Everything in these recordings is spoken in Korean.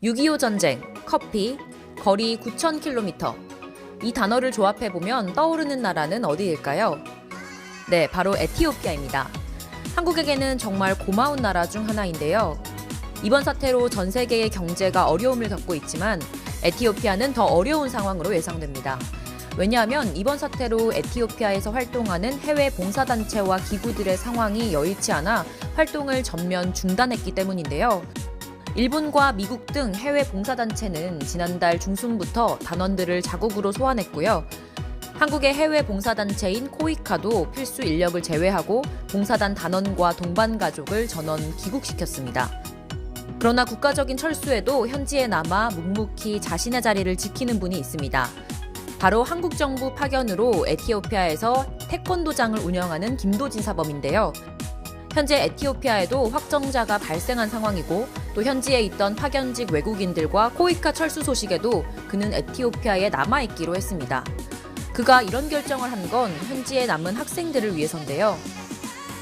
6.25 전쟁, 커피, 거리 9,000km. 이 단어를 조합해보면 떠오르는 나라는 어디일까요? 네, 바로 에티오피아입니다. 한국에게는 정말 고마운 나라 중 하나인데요. 이번 사태로 전 세계의 경제가 어려움을 겪고 있지만 에티오피아는 더 어려운 상황으로 예상됩니다. 왜냐하면 이번 사태로 에티오피아에서 활동하는 해외 봉사단체와 기구들의 상황이 여의치 않아 활동을 전면 중단했기 때문인데요. 일본과 미국 등 해외 봉사단체는 지난달 중순부터 단원들을 자국으로 소환했고요. 한국의 해외 봉사단체인 코이카도 필수 인력을 제외하고 봉사단 단원과 동반 가족을 전원 귀국시켰습니다. 그러나 국가적인 철수에도 현지에 남아 묵묵히 자신의 자리를 지키는 분이 있습니다. 바로 한국 정부 파견으로 에티오피아에서 태권도장을 운영하는 김도진 사범인데요. 현재 에티오피아에도 확정자가 발생한 상황이고 또 현지에 있던 파견직 외국인들과 코이카 철수 소식에도 그는 에티오피아에 남아있기로 했습니다. 그가 이런 결정을 한 건 현지에 남은 학생들을 위해서인데요.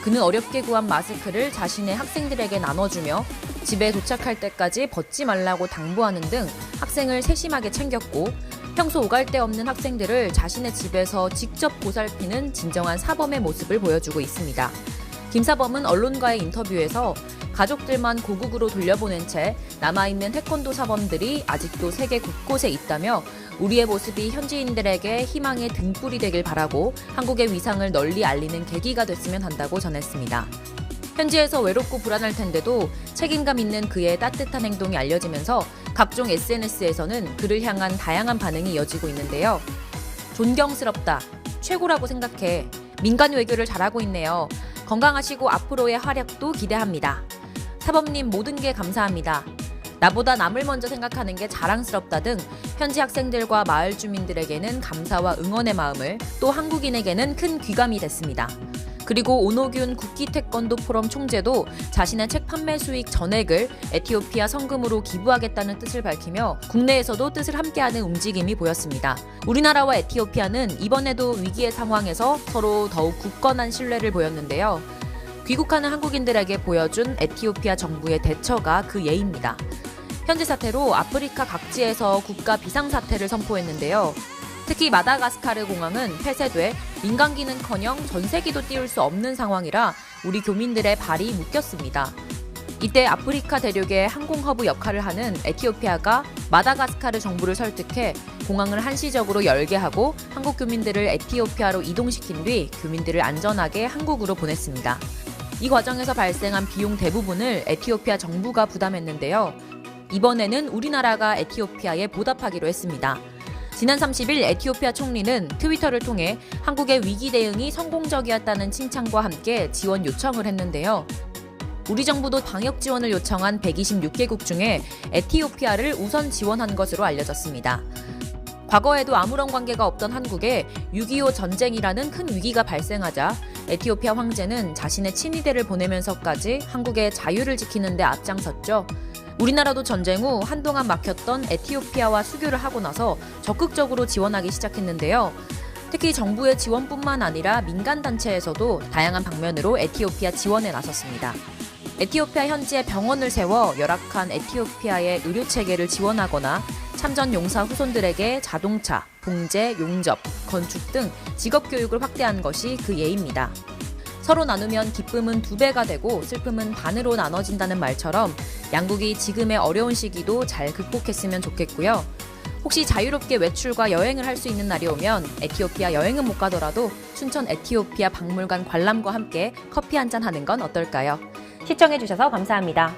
그는 어렵게 구한 마스크를 자신의 학생들에게 나눠주며 집에 도착할 때까지 벗지 말라고 당부하는 등 학생을 세심하게 챙겼고 평소 오갈 데 없는 학생들을 자신의 집에서 직접 보살피는 진정한 사범의 모습을 보여주고 있습니다. 김 사범은 언론과의 인터뷰에서 가족들만 고국으로 돌려보낸 채 남아있는 태권도 사범들이 아직도 세계 곳곳에 있다며 우리의 모습이 현지인들에게 희망의 등불이 되길 바라고 한국의 위상을 널리 알리는 계기가 됐으면 한다고 전했습니다. 현지에서 외롭고 불안할 텐데도 책임감 있는 그의 따뜻한 행동이 알려지면서 각종 SNS에서는 그를 향한 다양한 반응이 이어지고 있는데요. 존경스럽다. 최고라고 생각해. 민간 외교를 잘하고 있네요. 건강하시고 앞으로의 활약도 기대합니다. 사범님 모든 게 감사합니다. 나보다 남을 먼저 생각하는 게 자랑스럽다 등 현지 학생들과 마을 주민들에게는 감사와 응원의 마음을, 또 한국인에게는 큰 귀감이 됐습니다. 그리고 오노균 국기 태권도 포럼 총재도 자신의 책 판매 수익 전액을 에티오피아 성금으로 기부하겠다는 뜻을 밝히며 국내에서도 뜻을 함께하는 움직임이 보였습니다. 우리나라와 에티오피아는 이번에도 위기의 상황에서 서로 더욱 굳건한 신뢰를 보였는데요. 귀국하는 한국인들에게 보여준 에티오피아 정부의 대처가 그 예입니다. 현재 사태로 아프리카 각지에서 국가 비상사태를 선포했는데요. 특히 마다가스카르 공항은 폐쇄돼 민간기는커녕 전세기도 띄울 수 없는 상황이라 우리 교민들의 발이 묶였습니다. 이때 아프리카 대륙의 항공허브 역할을 하는 에티오피아가 마다가스카르 정부를 설득해 공항을 한시적으로 열게 하고 한국 교민들을 에티오피아로 이동시킨 뒤 교민들을 안전하게 한국으로 보냈습니다. 이 과정에서 발생한 비용 대부분을 에티오피아 정부가 부담했는데요. 이번에는 우리나라가 에티오피아에 보답하기로 했습니다. 지난 30일 에티오피아 총리는 트위터를 통해 한국의 위기 대응이 성공적이었다는 칭찬과 함께 지원 요청을 했는데요. 우리 정부도 방역 지원을 요청한 126개국 중에 에티오피아를 우선 지원한 것으로 알려졌습니다. 과거에도 아무런 관계가 없던 한국에 6.25 전쟁이라는 큰 위기가 발생하자 에티오피아 황제는 자신의 친위대를 보내면서까지 한국의 자유를 지키는 데 앞장섰죠. 우리나라도 전쟁 후 한동안 막혔던 에티오피아와 수교를 하고 나서 적극적으로 지원하기 시작했는데요. 특히 정부의 지원뿐만 아니라 민간단체에서도 다양한 방면으로 에티오피아 지원에 나섰습니다. 에티오피아 현지에 병원을 세워 열악한 에티오피아의 의료체계를 지원하거나 참전 용사 후손들에게 자동차, 봉제, 용접, 건축 등 직업교육을 확대한 것이 그 예입니다. 서로 나누면 기쁨은 2배가 되고 슬픔은 반으로 나눠진다는 말처럼 양국이 지금의 어려운 시기도 잘 극복했으면 좋겠고요. 혹시 자유롭게 외출과 여행을 할 수 있는 날이 오면 에티오피아 여행은 못 가더라도 춘천 에티오피아 박물관 관람과 함께 커피 한잔 하는 건 어떨까요? 시청해주셔서 감사합니다.